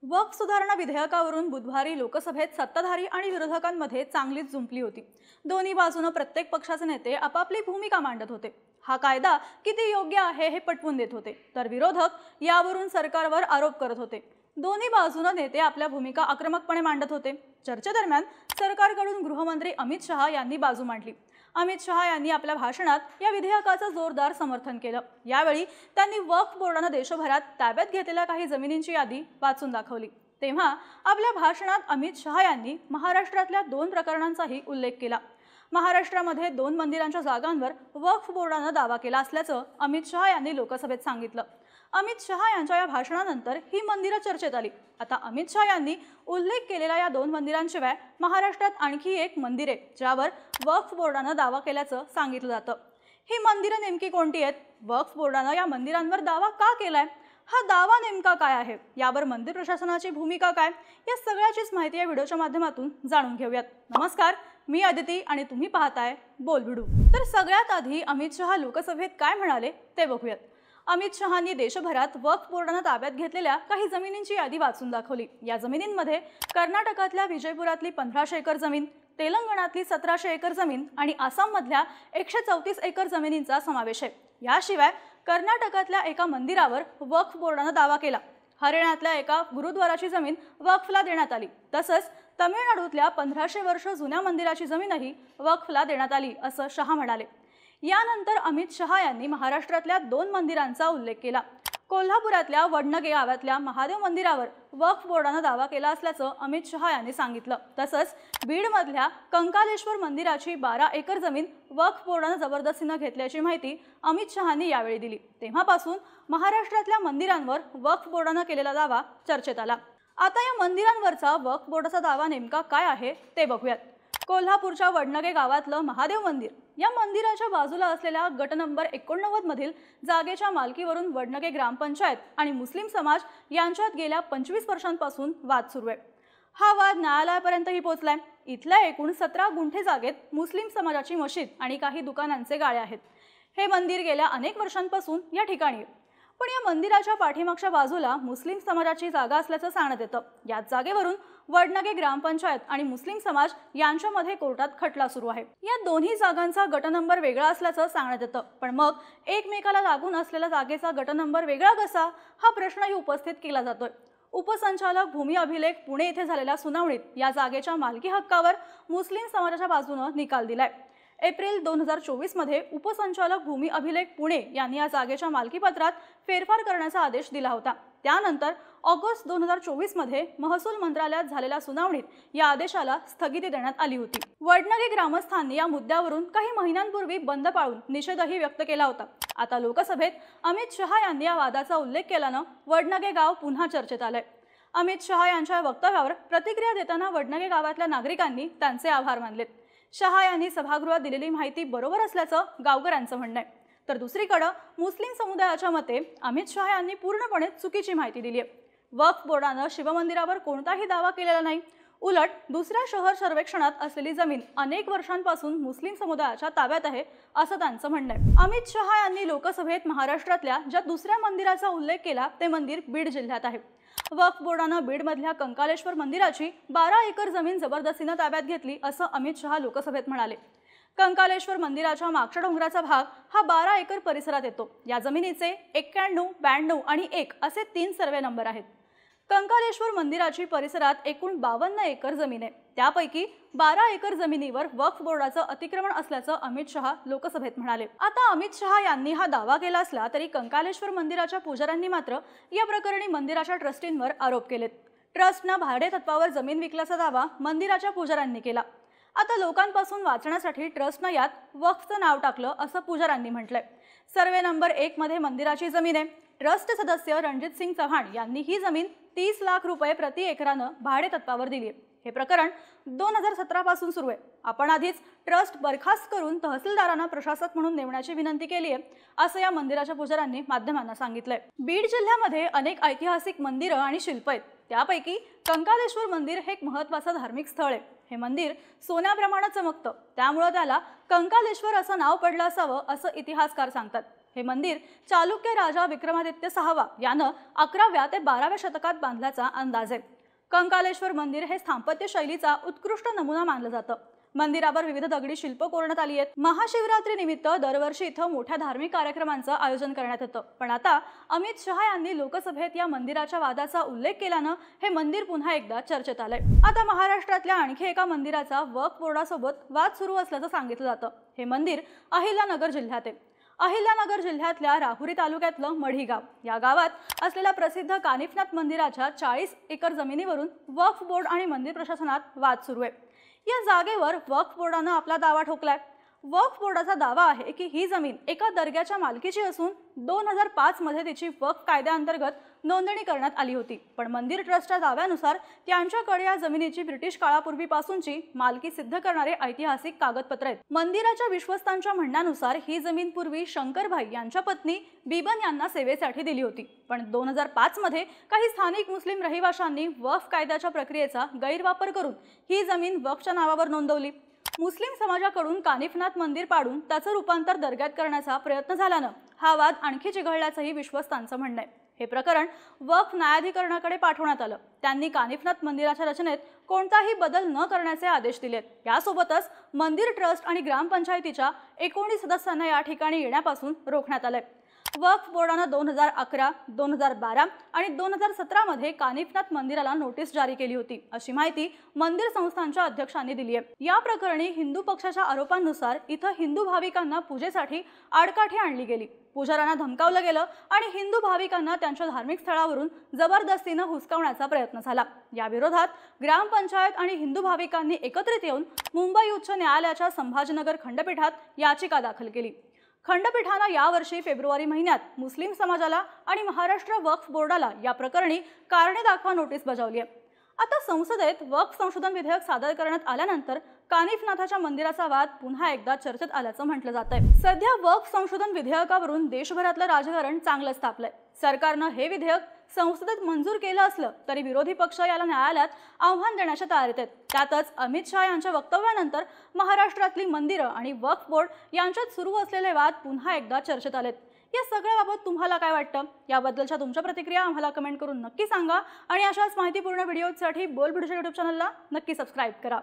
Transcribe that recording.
वक्फ सुधारणा विधेयकावरून बुधवारी लोकसभेत सत्ताधारी आणि विरोधकांमध्ये चांगलीच जुंपली होती। दोन्ही बाजूने प्रत्येक पक्षाचे नेते आपापली भूमिका मांडत होते। हा कायदा किती योग्य आहे हे पटवून देत होते, तर विरोधक यावरून सरकारवर आरोप करत होते। दोन्ही बाजूने नेते आपल्या भूमिका आक्रमकपणे मांडत होते। चर्चेदरम्यान सरकारकडून गृहमंत्री अमित शहा यांनी बाजू मांडली। अमित शहा यांनी आपल्या भाषणात या विधेयकाचं जोरदार समर्थन केलं। यावेळी त्यांनी वक्फ बोर्डाने देशभरात ताब्यात घेतलेल्या काही जमिनींची यादी वाचून दाखवली। तेव्हा आपल्या भाषणात अमित शहा यांनी महाराष्ट्रातल्या 2 प्रकरणांचाही उल्लेख केला। महाराष्ट्रामध्ये 2 मंदिरांच्या जागांवर वक्फ बोर्डाने दावा केला असल्याचं अमित शहा यांनी लोकसभेत सांगितलं। अमित शहा यांच्या या भाषणानंतर ही मंदिरं चर्चेत आली। आता अमित शहा यांनी उल्लेख केलेल्या या 2 मंदिरांशिवाय महाराष्ट्रात आणखी एक मंदिर आहे ज्यावर वक्फ बोर्डाने दावा केल्याचं सांगितलं जातं। ही मंदिरं नेमकी कोणती आहेत? वक्फ बोर्डाने या मंदिरांवर दावा का केलाय? हा दावा नेमका काय आहे? यावर मंदिर प्रशासनाची भूमिका काय? या सगळ्याचीच माहिती या व्हिडिओच्या माध्यमातून जाणून घेऊयात। नमस्कार, मी अदिती आणि तुम्ही पाहताय बोलबिडू। तर सगळ्यात आधी अमित शहा लोकसभेत काय म्हणाले ते बघूयात। अमित शहांनी देशभरात वक्फ बोर्डाने ताब्यात घेतलेल्या काही जमिनींची यादी वाचून दाखवली। या जमिनींमध्ये कर्नाटकातल्या विजयपुरातली 1500 एकर जमीन, तेलंगणातली 1700 एकर जमीन आणि आसाममधल्या 134 एकर जमिनींचा समावेश आहे। याशिवाय कर्नाटकातल्या एका मंदिरावर वक्फ बोर्डाने दावा केला। हरियाणातल्या एका गुरुद्वाराची जमीन वक्फला देण्यात आली। तसंच तमिळनाडूतल्या 1500 वर्ष जुन्या मंदिराची जमीनही वक्फला देण्यात आली असं शहा म्हणाले। यानंतर अमित शहा यांनी महाराष्ट्रातल्या 2 मंदिरांचा उल्लेख केला। कोल्हापुरातल्या वडनगे गावातल्या महादेव मंदिरावर वक्फ बोर्डाने दावा केला असल्याचं अमित शहा यांनी सांगितलं। तसंच बीडमधल्या कंकालेश्वर मंदिराची 12 एकर जमीन वक्फ बोर्डाने जबरदस्तीने घेतल्याची माहिती अमित शहांनी यावेळी दिली। तेव्हापासून महाराष्ट्रातल्या मंदिरांवर वक्फ बोर्डाने केलेला दावा चर्चेत आला। आता या मंदिरांवरचा वक्फ बोर्डाचा दावा नेमका काय आहे ते बघूयात। कोल्हापूरच्या वडनगे गावातलं महादेव मंदिर या मंदिराच्या बाजूला असलेल्या गट नंबर 89 मधील जागेच्या मालकीवरून वडनगे ग्रामपंचायत आणि मुस्लिम समाज यांच्यात गेल्या 25 वर्षांपासून वाद सुरू आहे। हा वाद न्यायालयापर्यंतही पोहोचलाय। इथल्या एकूण 17 गुंठे जागेत मुस्लिम समाजाची मशीद आणि काही दुकानांचे गाळे आहेत। हे मंदिर गेल्या अनेक वर्षांपासून या ठिकाणी आहे, पण या मंदिराच्या पाठीमागच्या बाजूला मुस्लिम समाजाची जागा असल्याचं सांगण्यात येतं। याच जागेवरून वडनगे ग्रामपंचायत आणि मुस्लिम समाज यांच्यामध्ये कोर्टात खटला सुरू आहे। या दोन्ही जागांचा गट नंबर वेगळा असल्याचं सांगण्यात येतं, पण मग एकमेकाला लागून असलेल्या जागेचा गट नंबर वेगळा कसा हा प्रश्नही उपस्थित केला जातोय। उपसंचालक भूमी अभिलेख पुणे येथे झालेल्या सुनावणीत या जागेच्या मालकी हक्कावर मुस्लिम समाजाच्या बाजूने निकाल दिलाय। एप्रिल 2024 मध्ये उपसंचालक भूमी अभिलेख पुणे यांनी या जागेच्या मालकीपत्रात फेरफार करण्याचा आदेश दिला होता। त्यानंतर ऑगस्ट 2024 मध्ये महसूल मंत्रालयात झालेल्या सुनावणीत या आदेशाला स्थगिती देण्यात आली होती। वडनगे ग्रामस्थांनी या मुद्द्यावरून काही महिन्यांपूर्वी बंद पाळून निषेधही व्यक्त केला होता। आता लोकसभेत अमित शहा यांनी या वादाचा उल्लेख केल्यानं वडनगे गाव पुन्हा चर्चेत आलंय। अमित शहा यांच्या वक्तव्यावर प्रतिक्रिया देताना वडनगे गावातल्या नागरिकांनी त्यांचे आभार मानलेत। शहा यांनी सभागृहात दिलेली माहिती बरोबर असल्याचं गावकऱ्यांचं म्हणणं आहे। तर दुसरीकडे मुस्लिम समुदायाच्या मते अमित शहा यांनी पूर्णपणे चुकीची माहिती दिली आहे। वक्फ बोर्डाने शिवमंदिरावर कोणताही दावा केलेला नाही। उलट दुसऱ्या शहर सर्वेक्षणात असलेली जमीन अनेक वर्षांपासून मुस्लिम समुदायाच्या ताब्यात आहे असं त्यांचं म्हणणं आहे। अमित शहा यांनी लोकसभेत महाराष्ट्रातल्या ज्या दुसऱ्या मंदिराचा उल्लेख केला ते मंदिर बीड जिल्ह्यात आहे। वक्फ बोर्डाने बीडमधल्या कंकालेश्वर मंदिराची 12 एकर जमीन जबरदस्तीने ताब्यात घेतली असं अमित शहा लोकसभेत म्हणाले। कंकालेश्वर मंदिराच्या मागच्या डोंगराचा भाग हा 12 एकर परिसरात येतो। या जमिनीचे 91, 92 आणि 1 असे 3 सर्वे नंबर आहेत। कंकालेश्वर मंदिराची परिसरात एकूण 52 एकर जमीन आहे। त्यापैकी 12 एकर जमिनीवर वक्फ बोर्डाचं अतिक्रमण असल्याचं अमित शहा लोकसभेत म्हणाले। आता अमित शहा यांनी हा दावा केला असला तरी कंकालेश्वर मंदिराच्या पुजाऱ्यांनी मात्र या प्रकरणी मंदिराच्या ट्रस्टींवर आरोप केलेत। ट्रस्टनं भाडे तत्वावर जमीन विकल्याचा दावा मंदिराच्या पुजाऱ्यांनी केला। आता लोकांपासून वाचण्यासाठी ट्रस्टनं यात वक्फचं नाव टाकलं असं पुजाऱ्यांनी म्हटलंय। सर्वे नंबर 1 मध्ये मंदिराची जमीन आहे। ट्रस्ट सदस्य रणजित सिंग चव्हाण यांनी ही जमीन 30 लाख रुपये प्रति एकरानं भाडे तत्वावर दिली आहे। हे प्रकरण 2017 पासून सुरू आहे। आपण आधीच ट्रस्ट बरखास्त करून तहसीलदारांना प्रशासक म्हणून नेमण्याची विनंती केली आहे असं या मंदिराच्या पुजाऱ्यांनी माध्यमांना सांगितलंय। बीड जिल्ह्यामध्ये अनेक ऐतिहासिक मंदिरं आणि शिल्प आहेत। त्यापैकी कंकालेश्वर मंदिर हे एक महत्त्वाचं धार्मिक स्थळ आहे। हे मंदिर सोन्याप्रमाणे चमकतं, त्यामुळे त्याला कंकालेश्वर असं नाव पडलं असावं असं इतिहासकार सांगतात। हे मंदिर चालुक्य राजा विक्रमादित्य 6वा यानं 11व्या ते 12व्या शतकात बांधल्याचा अंदाज आहे। कंकालेश्वर मंदिर हे स्थापत्य शैलीचा उत्कृष्ट नमुना मानलं जातं। मंदिरावर विविध दगडी शिल्प कोरण्यात आली आहेत। महाशिवरात्री निमित्त दरवर्षी इथं मोठ्या धार्मिक कार्यक्रमांचं आयोजन करण्यात येतं। पण आता अमित शहा यांनी लोकसभेत या मंदिराच्या वादाचा उल्लेख केल्यानं हे मंदिर पुन्हा एकदा चर्चेत आलंय। आता महाराष्ट्रातल्या आणखी एका मंदिराचा वक्फ बोर्डासोबत वाद सुरू असल्याचं सांगितलं जातं। हे मंदिर अहिल्यानगर जिल्ह्यात आहे। अहिल्यानगर जिल्ह्यातल्या राहुरी तालुक्यातलं मढी गाव या गावात असलेल्या प्रसिद्ध कानिफनाथ मंदिराच्या 40 एकर जमिनीवरून वक्फ बोर्ड आणि मंदिर प्रशासनात वाद सुरू आहे। या जागेवर वक्फ बोर्डानं आपला दावा ठोकलाय। वक्फ बोर्डाचा दावा आहे की ही जमीन एका दर्ग्याच्या मालकीची असून 2005 मध्ये तिची वक्फ कायद्याअंतर्गत नोंदणी करण्यात आली होती। पण मंदिर ट्रस्टच्या दाव्यानुसार त्यांच्याकडे या जमिनीची ब्रिटिश काळापूर्वीपासूनची मालकी सिद्ध करणारे ऐतिहासिक कागदपत्र आहेत। मंदिराच्या विश्वस्तांच्या म्हणण्यानुसार ही जमीन पूर्वी शंकरभाई यांच्या पत्नी बिबन यांना सेवेसाठी दिली होती। पण 2005 मध्ये काही स्थानिक मुस्लिम रहिवाशांनी वक्फ कायद्याच्या प्रक्रियेचा गैरवापर करून ही जमीन वक्फच्या नावावर नोंदवली। मुस्लिम समाजाकडून कानिफनाथ मंदिर पाडून त्याचं रूपांतर दर्ग्यात करण्याचा प्रयत्न झाल्यानं हा वाद आणखी चिघळल्याचंही विश्वस्तांचं म्हणणं आहे। हे प्रकरण वक्फ न्यायाधिकरणाकडे पाठवण्यात आलं। त्यांनी कानिफनाथ मंदिराच्या रचनेत कोणताही बदल न करण्याचे आदेश दिलेत। यासोबतच मंदिर ट्रस्ट आणि ग्रामपंचायतीच्या 19 सदस्यांना या ठिकाणी येण्यापासून रोखण्यात आलंय। वक्फ बोर्डानं 2011, 2012 आणि 2017 मध्ये कानिफनाथ मंदिराला नोटीस जारी केली होती, अशी माहिती मंदिर संस्थांच्या अध्यक्षांनी दिली आहे। या प्रकरणी हिंदू पक्षाच्या आरोपांनुसार इथं हिंदू भाविकांना पूजेसाठी आडकाठी आणली गेली, पुजाऱ्यांना धमकावलं गेलं आणि हिंदू भाविकांना त्यांच्या धार्मिक स्थळावरून जबरदस्तीनं हुसकावण्याचा प्रयत्न झाला। या विरोधात ग्रामपंचायत आणि हिंदू भाविकांनी एकत्रित येऊन मुंबई उच्च न्यायालयाच्या संभाजीनगर खंडपीठात याचिका दाखल केली। खंडपीठानं यावर्षी फेब्रुवारी महिन्यात मुस्लिम समाजाला आणि महाराष्ट्र वक्फ बोर्डाला या प्रकरणी कारणे दाखवा नोटीस बजावली आहे। आता संसदेत वक्फ संशोधन विधेयक सादर करण्यात आल्यानंतर कानिफनाथाच्या मंदिराचा वाद पुन्हा एकदा चर्चेत आल्याचं म्हटलं जात आहे। सध्या वक्फ संशोधन विधेयकावरून देशभरातलं राजकारण चांगलंच तापलंय। सरकारनं हे विधेयक संसदेत मंजूर केलं असलं तरी विरोधी पक्ष याला न्यायालयात आव्हान देण्याच्या तयारीत आहेत। त्यातच अमित शहा यांच्या वक्तव्यानंतर महाराष्ट्रातली मंदिरं आणि वक्फ बोर्ड यांच्यात सुरू असलेले वाद पुन्हा एकदा चर्चेत आलेत। या सगळ्याबाबत तुम्हाला काय वाटतं? याबद्दलच्या तुमच्या प्रतिक्रिया आम्हाला कमेंट करून नक्की सांगा आणि अशाच माहितीपूर्ण व्हिडिओसाठी बोल भिडूच्या YouTube चॅनलला नक्की सबस्क्राईब करा।